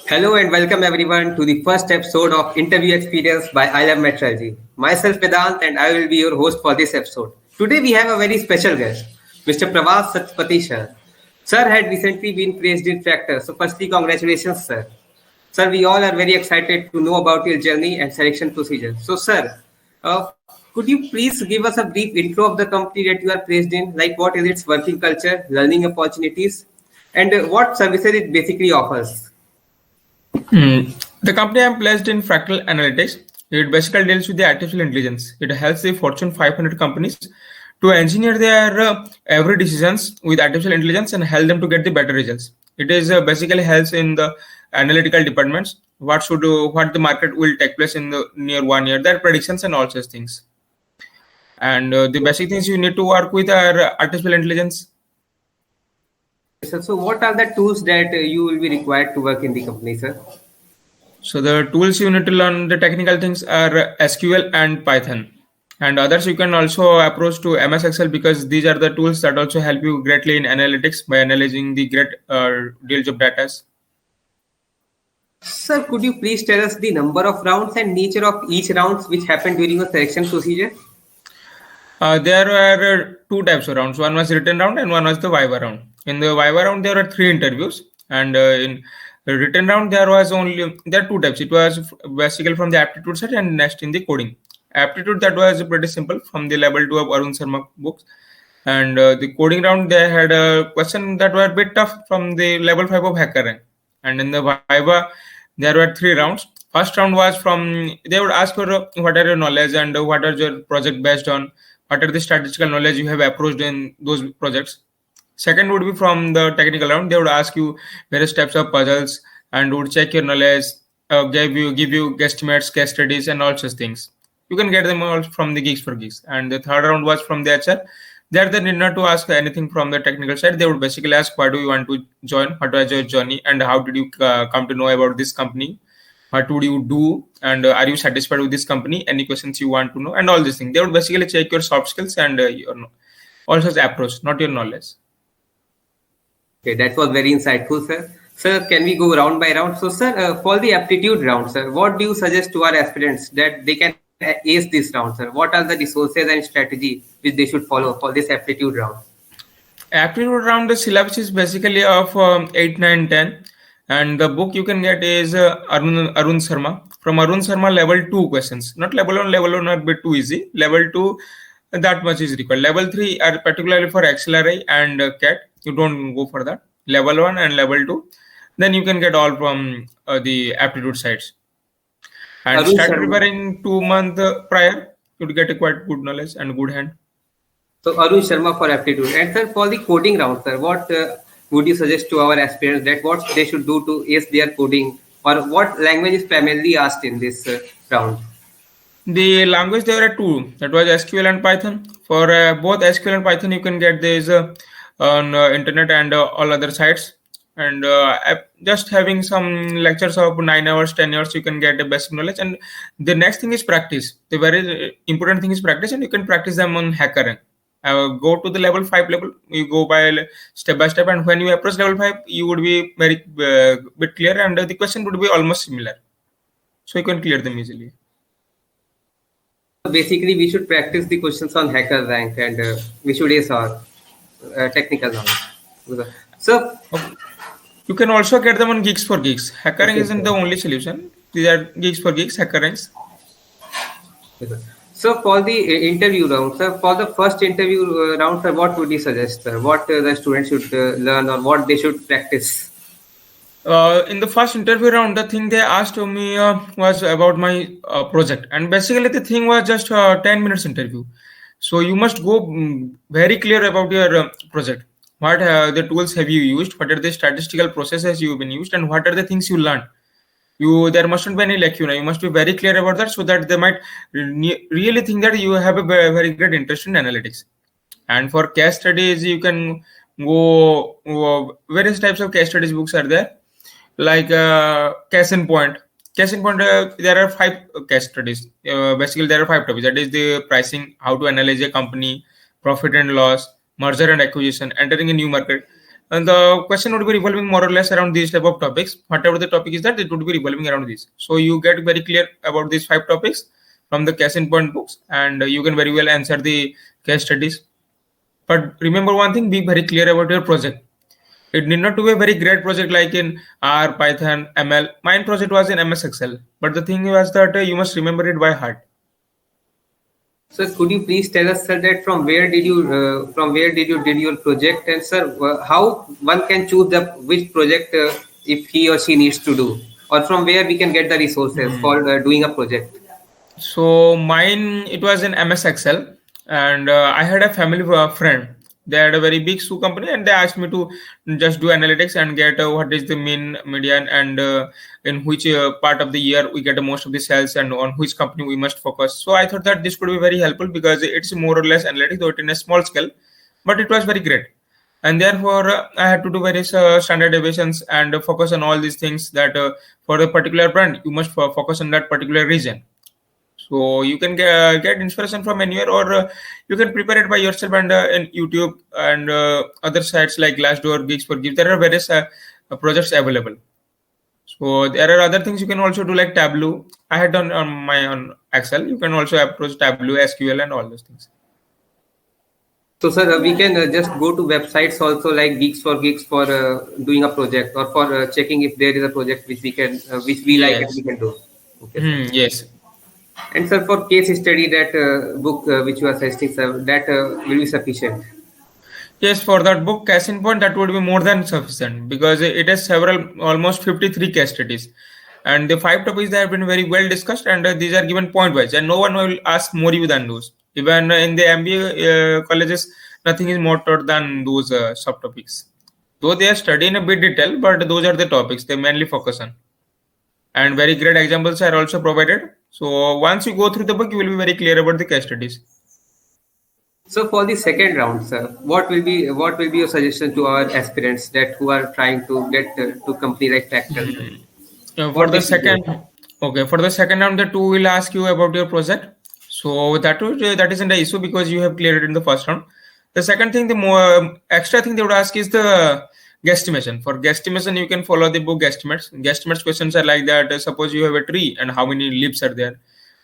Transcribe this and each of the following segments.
Hello and welcome everyone to the first episode of Interview Experience by I Love Metrology. Myself Vedant and I will be your host for this episode. Today we have a very special guest, Mr. Pravas Satpati Shah. Sir had recently been praised in Tractor, so firstly congratulations sir. Sir, we all are very excited to know about your journey and selection procedure. So sir, could you please give us a brief intro of the company that you are placed in, like what is its working culture, learning opportunities, and what services it basically offers? The company I'm placed in Fractal Analytics. It basically deals with the artificial intelligence. It helps the Fortune 500 companies to engineer their every decisions with artificial intelligence and help them to get the better results. It is basically helps in the analytical departments. What the market will take place in the near 1 year, their predictions and all such things. And the basic things you need to work with are artificial intelligence. Sir, so what are the tools that you will be required to work in the company, sir? So the tools you need to learn the technical things are SQL and Python. And others you can also approach to MS Excel because these are the tools that also help you greatly in analytics by analyzing the great deals of data. Sir, could you please tell us the number of rounds and nature of each rounds which happened during the selection procedure? There were two types of rounds. One was written round and one was the Viva round. In the Viva round, there were 3 interviews, and in the written round, there are two types. It was basically from the aptitude set and next in the coding. Aptitude, that was pretty simple from the level 2 of Arun Sharma books, and the coding round, they had a question that were a bit tough from the level 5 of HackerRank. And in the Viva, there were 3 rounds. First round was they would ask for what are your knowledge and what are your project based on, what are the statistical knowledge you have approached in those projects. Second would be from the technical round. They would ask you various types of puzzles and would check your knowledge, give you guesstimates, case studies, and all such things. You can get them all from the Geeks for Geeks. And the third round was from the HR. There they need not to ask anything from the technical side. They would basically ask, why do you want to join? What was your journey? And how did you come to know about this company? What would you do? And are you satisfied with this company? Any questions you want to know? And all these things. They would basically check your soft skills and your all such approach, not your knowledge. Okay, that was very insightful, sir. Sir, can we go round by round? So, sir, for the aptitude round, sir, what do you suggest to our aspirants that they can ace this round, sir? What are the resources and strategy which they should follow for this aptitude round? Aptitude round, the syllabus is basically of 8, 9, 10. And the book you can get is Arun Sharma. From Arun Sharma, level 2 questions. Not level 1 are a bit too easy. Level 2, that much is required. Level 3 are particularly for XLRI and CAT. You don't go for that. Level 1 and level 2. Then you can get all from the aptitude sites. And Arun start Sharma. preparing 2 months prior. You'd get a quite good knowledge and good hand. So, Arun Sharma for aptitude. And, sir, for the coding round, sir, what would you suggest to our aspirants that what they should do to ace their coding, or what language is primarily asked in this round? The language, there are 2. That was SQL and Python. For both SQL and Python, you can get this on internet and all other sites. And just having some lectures of 9 hours, 10 hours, you can get a basic knowledge. And the next thing is practice. The very important thing is practice, and you can practice them on HackerRank. Go to the level 5 level. You go by step by step, and when you approach level 5, you would be very bit clear, and the question would be almost similar. So you can clear them easily. Basically, we should practice the questions on HackerRank and we should ace our technical knowledge. So, you can also get them on Geeks for Geeks. HackerRank isn't the only solution. These are Geeks for Geeks, HackerRanks. So for the interview round, sir, for the first interview round, sir, what would you suggest, sir? What the students should learn or what they should practice? In the first interview round, the thing they asked me was about my project. And basically, the thing was just 10 minutes interview. So you must go very clear about your project. What the tools have you used? What are the statistical processes you've been used? And what are the things you learned? There mustn't be any lacuna. You must be very clear about that so that they might really think that you have a very great interest in analytics. And for case studies, you can go various types of case studies books are there, like Case in Point. Case in Point, there are 5 case studies. Basically, there are 5 topics. That is the pricing, how to analyze a company, profit and loss, merger and acquisition, entering a new market. And the question would be revolving more or less around these type of topics. Whatever the topic is, that it would be revolving around this. So you get very clear about these 5 topics from the case in point books, and you can very well answer the case studies. But remember one thing: be very clear about your project. It need not to be a very great project like in R, Python, ML. Mine project was in MS Excel. But the thing was that you must remember it by heart. Sir, could you please tell us, sir, that from where did you did your project, and sir, how one can choose which project if he or she needs to do, or from where we can get the resources for doing a project? So mine, it was in MS Excel, and I had a family friend. They had a very big shoe company, and they asked me to just do analytics and get what is the mean, median, and in which part of the year we get the most of the sales, and on which company we must focus. So I thought that this could be very helpful because it's more or less analytics, though it in a small scale, but it was very great. And therefore, I had to do various standard deviations and focus on all these things that for a particular brand, you must focus on that particular region. So you can get inspiration from anywhere, or you can prepare it by yourself and in YouTube and other sites like Glassdoor, Geeks for Gigs. There are various projects available. So there are other things you can also do like Tableau. I had done on my own Excel. You can also approach Tableau, SQL, and all those things. So, sir, we can just go to websites also like Geeks for Gigs for doing a project, or for checking if there is a project which we can, which we like and Yes. we can do. Okay, sir. Yes. And sir, for case study, that book which you are suggesting, sir, that will be sufficient. Yes, for that book, case in point, that would be more than sufficient because it has several, almost 53 case studies. And the 5 topics that have been very well discussed, and these are given point wise, and no one will ask more you than those. Even in the MBA colleges, nothing is more taught than those subtopics. Though they are studied in a bit detail, but those are the topics they mainly focus on. And very great examples are also provided. So once you go through the book, you will be very clear about the case studies. So for the second round, sir, what will be your suggestion to our aspirants that who are trying to get to company like Tractor? For What the they should do? second, okay, for the second round, the 2 will ask you about your project. So that isn't the issue because you have cleared it in the first round. The second thing, the more extra thing they would ask is the guesstimation. For guesstimation, you can follow the book Guesstimates. Guesstimates questions are like that. Suppose you have a tree and how many leaves are there.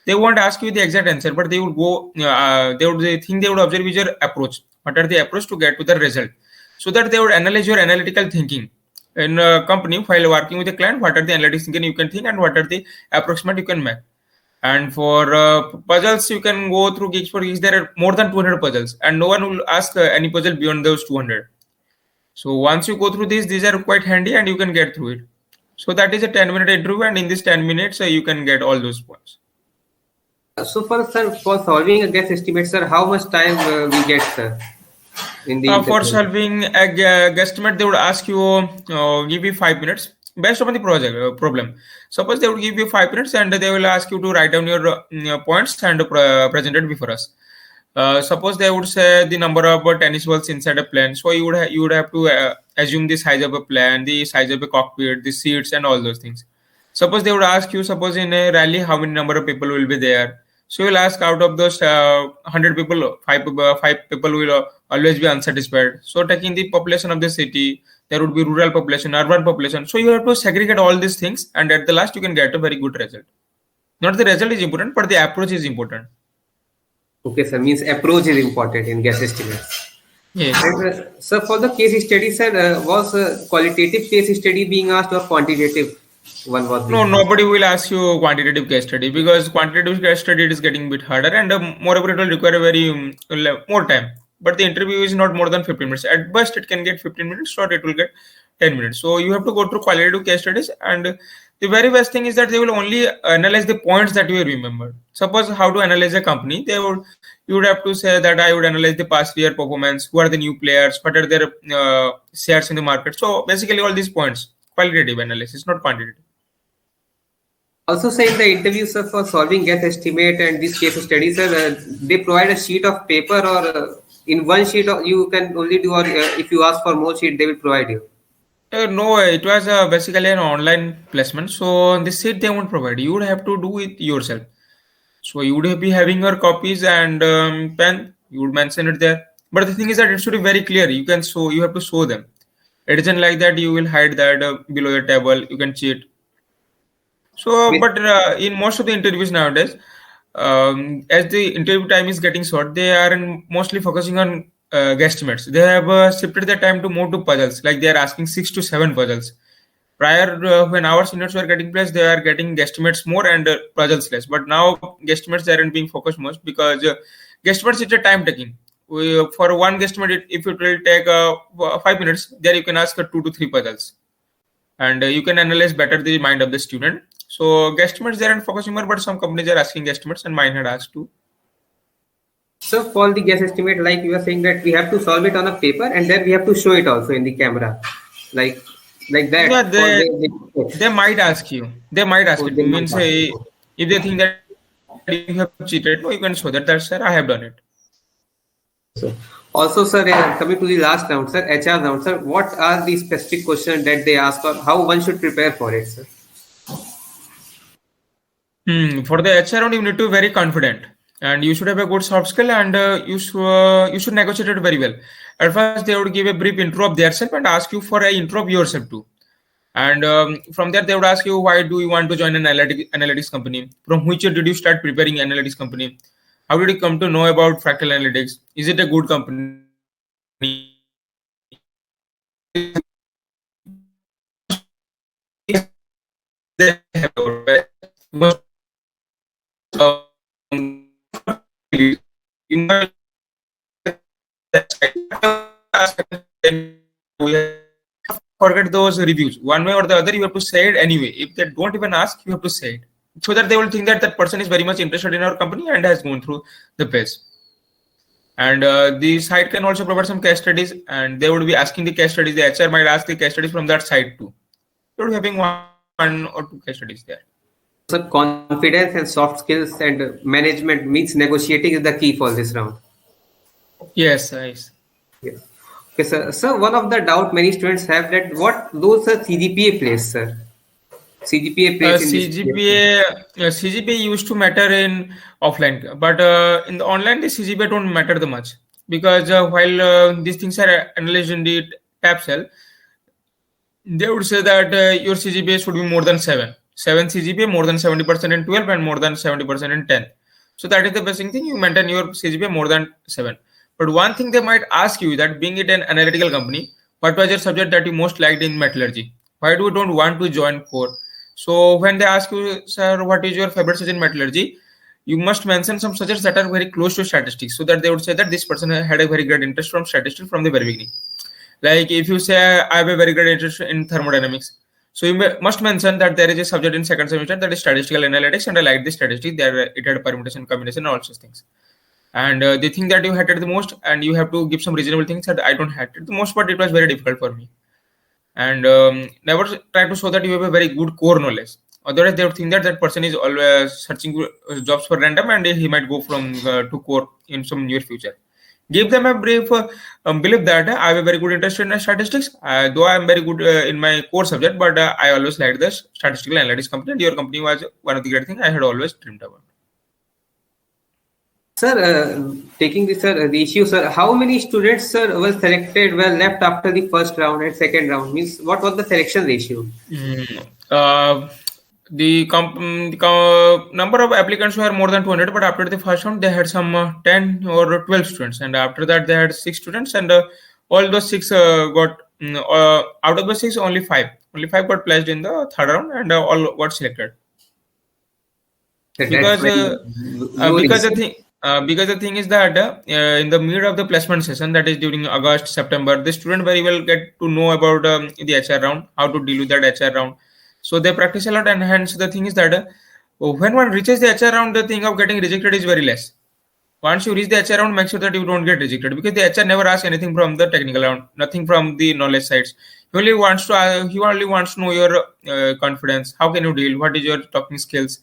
They won't ask you the exact answer, but they would go. They would observe your approach. What are the approach to get to the result? So that they would analyze your analytical thinking in a company while working with a client. What are the analytics thinking you can think, and what are the approximate you can make. And for puzzles, you can go through Geeks for Geeks. There are more than 200 puzzles, and no one will ask any puzzle beyond those 200. So once you go through these are quite handy, and you can get through it. So that is a 10-minute interview, and in this 10 minutes, you can get all those points. So for sir, for solving a guess estimate, sir, how much time we get, sir? In the For interview? solving a guesstimate, they would ask you, give you 5 minutes based on the project problem. Suppose they would give you 5 minutes and they will ask you to write down your points and present it before us. Suppose they would say the number of tennis balls inside a plane. So you would have to assume the size of a plane, the size of a cockpit, the seats, and all those things. Suppose they would ask you, suppose in a rally, how many number of people will be there. So you'll ask out of those 100 people, five people will always be unsatisfied. So taking the population of the city, there would be rural population, urban population. So you have to segregate all these things, and at the last you can get a very good result. Not the result is important, but the approach is important. Okay, sir. Means approach is important in guess estimates. Yes. And, sir, for the case study, sir, was qualitative case study being asked or quantitative one was being No, asked? nobody will ask you quantitative case study because quantitative case study is getting a bit harder, and moreover, it will require a very more time. But the interview is not more than 15 minutes. At best, it can get 15 minutes, or it will get 10 minutes. So you have to go through qualitative case studies, and the very best thing is that they will only analyze the points that you remember. Suppose how to analyze a company, you would have to say that I would analyze the past year performance, who are the new players, what are their shares in the market. So basically, all these points, qualitative analysis, not quantitative. Also, say in the interview, sir, for solving guess estimate and these case studies, sir, they provide a sheet of paper, or in one sheet you can only do, or if you ask for more sheet, they will provide you. No, it was basically an online placement. So this seat they won't provide. You would have to do it yourself. So you would be having your copies and pen. You would mention it there. But the thing is that it should be very clear. You have to show them. It isn't like that you will hide that below your table, you can cheat. So, but in most of the interviews nowadays, as the interview time is getting short, they are mostly focusing on guesstimates. They have shifted their time to more to puzzles, like they are asking 6 to 7 puzzles. Prior, when our seniors were getting placed, they are getting guesstimates more and puzzles less. But now, guesstimates they aren't being focused much because guesstimates it's a time taking. For one guesstimate, if it will take 5 minutes, there you can ask 2 to 3 puzzles, and you can analyze better the mind of the student. So guesstimates they aren't focusing more, but some companies are asking guesstimates, and mine had asked too. So for the guess estimate, like you are saying that we have to solve it on a paper and then we have to show it also in the camera, like that. Yeah, Or they might ask you. They might ask Oh, it. they might Means ask you. if they think that you have cheated, no, you can show that. That's sir, I have done it. So, also, sir, coming to the last round, sir, HR round, sir, what are the specific questions that they ask or how one should prepare for it, sir? For the HR round, you need to be very confident, and you should have a good soft skill, and you should negotiate it very well. At first, they would give a brief intro of themselves and ask you for an intro of yourself too. And from there, they would ask you, why do you want to join an analytics company? From which year did you start preparing analytics company? How did you come to know about Fractal Analytics? Is it a good company? They have you might forget those reviews. One way or the other, you have to say it anyway. If they don't even ask, you have to say it, so that they will think that that person is very much interested in our company and has gone through the page. And the site can also provide some case studies, and they would be asking the case studies. The HR might ask the case studies from that site too. You would be having one or two case studies there. So confidence and soft skills and management means negotiating is the key for this round. Yes, nice. Yeah. Okay, sir. So one of the doubt many students have that what those CGPA plays, sir. CGPA plays in this. CGPA used to matter in offline, but in the online, the CGPA don't matter the much, because while these things are analyzed in the tab cell, they would say that your CGPA should be more than 7. 7 CGPA, more than 70% in 12, and more than 70% in 10. So that is the basic thing. You maintain your CGPA more than 7. But one thing they might ask you that being it an analytical company, what was your subject that you most liked in metallurgy? Why do you don't want to join core? So when they ask you, sir, what is your favorite subject in metallurgy? You must mention some subjects that are very close to statistics, so that they would say that this person had a very great interest from statistics from the very beginning. Like if you say, I have a very great interest in thermodynamics, so you must mention that there is a subject in second semester that is statistical analytics, and I like the statistics. There it had permutation, combination, all such things. And they think that you hated the most, and you have to give some reasonable things that I don't hate it the most, but it was very difficult for me. And never try to show that you have a very good core knowledge. Otherwise, they would think that that person is always searching jobs for random, and he might go from to core in some near future. Give them a brief belief that I have a very good interest in statistics, though I am very good in my core subject, but I always liked the statistical analytics company, and your company was one of the great things I had always dreamed about. Sir, taking this, sir, the issue, sir, how many students, sir, were selected, were left after the first round and second round? Means what was the selection ratio? The number of applicants were more than 200, but after the first round, they had some 10 or 12 students, and after that, they had 6 students, and all those 6 got out of the 6, only 5 got placed in the third round, and all got selected. Because the thing is that in the middle of the placement session, that is during August, September, the student very well get to know about the HR round, how to deal with that HR round. So they practice a lot, and hence the thing is that when one reaches the HR round, the thing of getting rejected is very less. Once you reach the HR round, make sure that you don't get rejected, because the HR never asks anything from the technical round, nothing from the knowledge sides. He only wants to know your confidence, how can you deal, what is your talking skills,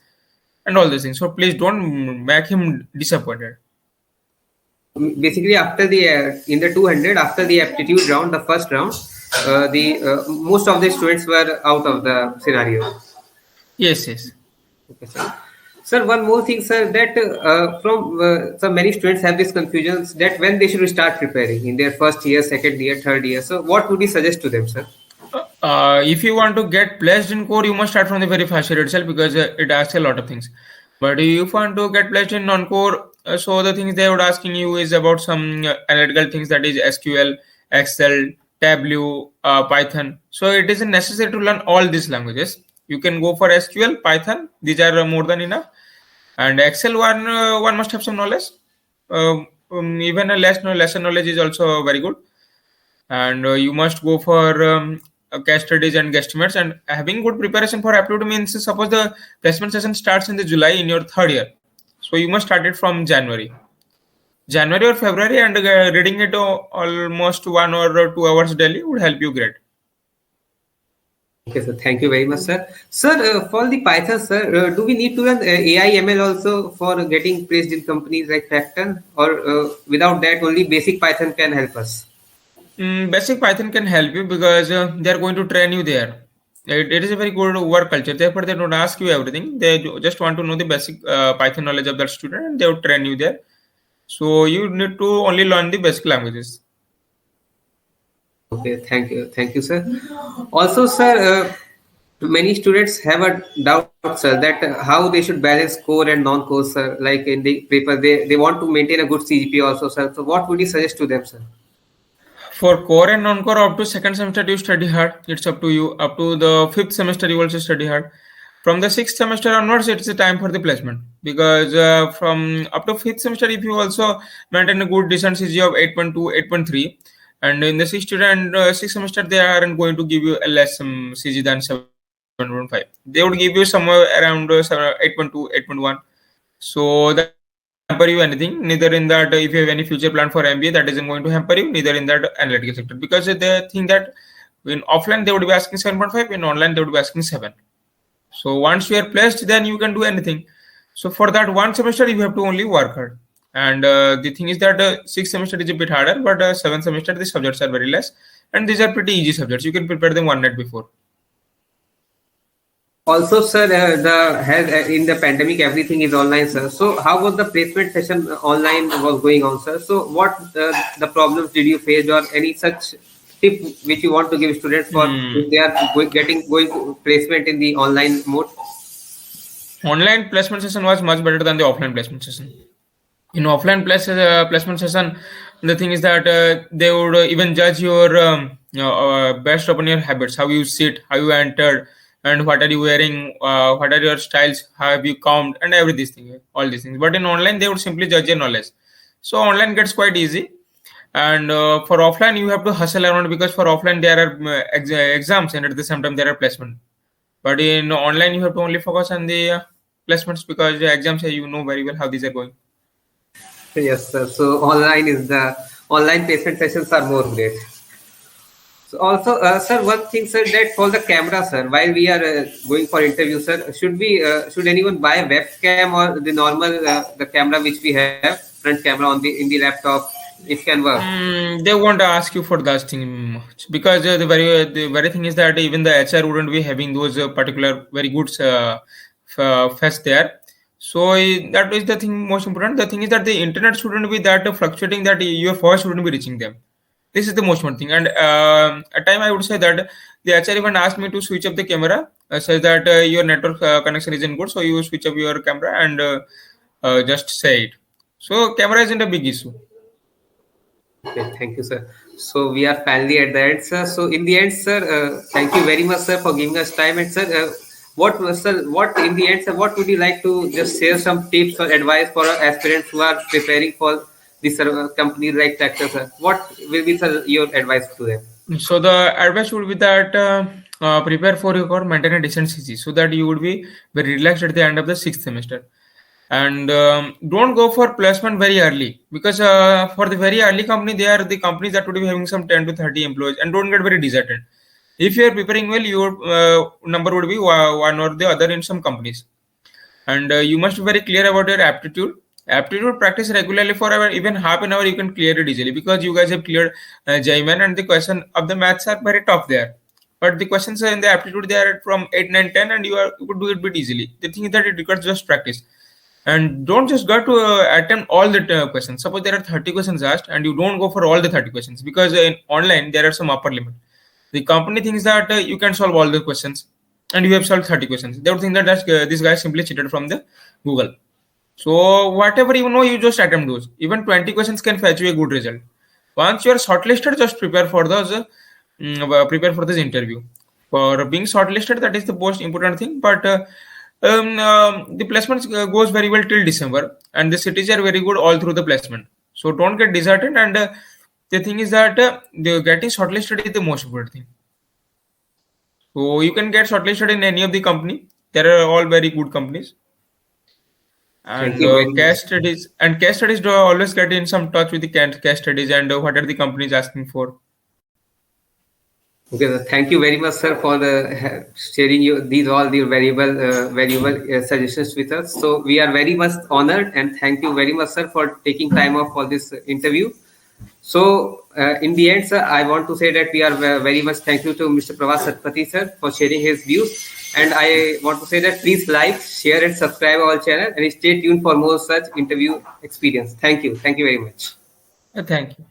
and all these things. So please don't make him disappointed. Basically, after the in the 200, after the aptitude round, the first round, most of the students were out of the scenario. Yes. Okay, sir. Sir, one more thing, sir, that from so many students have this confusion that when they should start preparing in their first year, second year, third year. So, what would you suggest to them, sir? If you want to get placed in core, you must start from the very first year itself because it asks a lot of things. But if you want to get placed in non-core, so the things they would asking you is about some analytical things, that is SQL, Excel, Tableau, Python. So it isn't necessary to learn all these languages. You can go for SQL, Python. These are more than enough. And Excel one must have some knowledge. Even a lesser knowledge is also very good. And you must go for case studies and guesstimates, and having good preparation for aptitude means suppose the placement session starts in the July in your third year, so you must start it from January or February, and reading it almost 1 or 2 hours daily would help you great. Okay, sir. Thank you very much, sir. Sir, for the Python, sir, do we need to learn AI ML also for getting placed in companies like Factor, or without that only basic Python can help us? Basic Python can help you because they are going to train you there. It is a very good work culture. Therefore, they don't ask you everything. They just want to know the basic Python knowledge of that student, and they will train you there. So you need to only learn the basic languages. Okay, thank you, sir. Also, sir, many students have a doubt, sir, that how they should balance core and non-core, sir. Like in the paper, they want to maintain a good CGPA also, sir. So, what would you suggest to them, sir? For core and non-core, up to second semester you study hard. It's up to you. Up to the fifth semester you also study hard. From the sixth semester onwards, it's a time for the placement, because from up to fifth semester, if you also maintain a good decent CG of 8.2, 8.3, and in the sixth semester they aren't going to give you a less CG than 7.5. They would give you somewhere around 8.2, 8.1. So that hamper you anything, neither in that if you have any future plan for MBA, that isn't going to hamper you, neither in that analytical sector, because they think that in offline they would be asking 7.5, in online they would be asking 7. So once you are placed, then you can do anything. So for that one semester you have to only work hard. And the thing is that sixth semester is a bit harder, but seventh semester the subjects are very less, and these are pretty easy subjects. You can prepare them one night before. Also, sir, in the pandemic, everything is online, sir. So, how was the placement session online was going on, sir? So, what the problems did you face, or any such tip which you want to give students for if they are going to placement in the online mode? Online placement session was much better than the offline placement session. In offline placement session, the thing is that they would even judge your based upon your habits, how you sit, how you entered, and what are you wearing, what are your styles, how have you combed, and all these things. But in online, they would simply judge your knowledge. So online gets quite easy. And for offline, you have to hustle around, because for offline there are exams, and at the same time there are placement. But in online, you have to only focus on the placements, because the exams, you know very well how these are going. Yes, sir. So online placement sessions are more great. So also, sir, one thing, sir, that for the camera, sir, while we are going for interview, sir, should anyone buy a webcam, or the normal the camera which we have, front camera in the laptop, it can work? They won't ask you for that thing much, because the very thing is that even the HR wouldn't be having those particular very good fest there. So that is the thing most important. The thing is that the internet shouldn't be that fluctuating that your voice shouldn't be reaching them. This is the most important thing. And at time I would say that the HR even asked me to switch up the camera, says that your network connection isn't good, so you switch up your camera and just say it. So camera isn't a big issue. Okay, thank you, sir. So we are finally at the end, sir. So in the end, sir, thank you very much, sir, for giving us time. And sir, what in the end, sir, what would you like to just share some tips or advice for our aspirants who are preparing for this company like Factor, sir? What will be, sir, your advice to them? So the advice would be that prepare for your core, maintain a decent CG, so that you would be very relaxed at the end of the sixth semester. And don't go for placement very early, because for the very early company, they are the companies that would be having some 10 to 30 employees, and don't get very disheartened. If you are preparing well, your number would be one or the other in some companies. And you must be very clear about your aptitude. Aptitude practice regularly for even half an hour, you can clear it easily, because you guys have cleared JMN, and the question of the maths are very tough there. But the questions in the aptitude, they are from 8, 9, 10, and you could do it a bit easily. The thing is that it requires just practice. And don't just go to attempt all the questions. Suppose there are 30 questions asked and you don't go for all the 30 questions, because in online there are some upper limit. The company thinks that you can solve all the questions and you have solved 30 questions. They would think that this guy simply cheated from the Google. So whatever you know, you just attempt those. Even 20 questions can fetch you a good result. Once you are shortlisted, just prepare for this interview. For being shortlisted, that is the most important thing. But the placement goes very well till December, and the cities are very good all through the placement. So don't get disheartened. And the thing is that the getting shortlisted is the most important thing. So you can get shortlisted in any of the company. There are all very good companies. And Thank you very case studies do always get in some touch with the case studies and what are the companies asking for. Okay, sir. Thank you very much, sir, for sharing these valuable suggestions with us. So we are very much honored, and thank you very much, sir, for taking time off for this interview. So in the end, sir, I want to say that we are very much thankful to Mr. Pravas Satpathy, sir, for sharing his views. And I want to say that please like, share, and subscribe our channel, and stay tuned for more such interview experience. Thank you. Thank you very much. Thank you.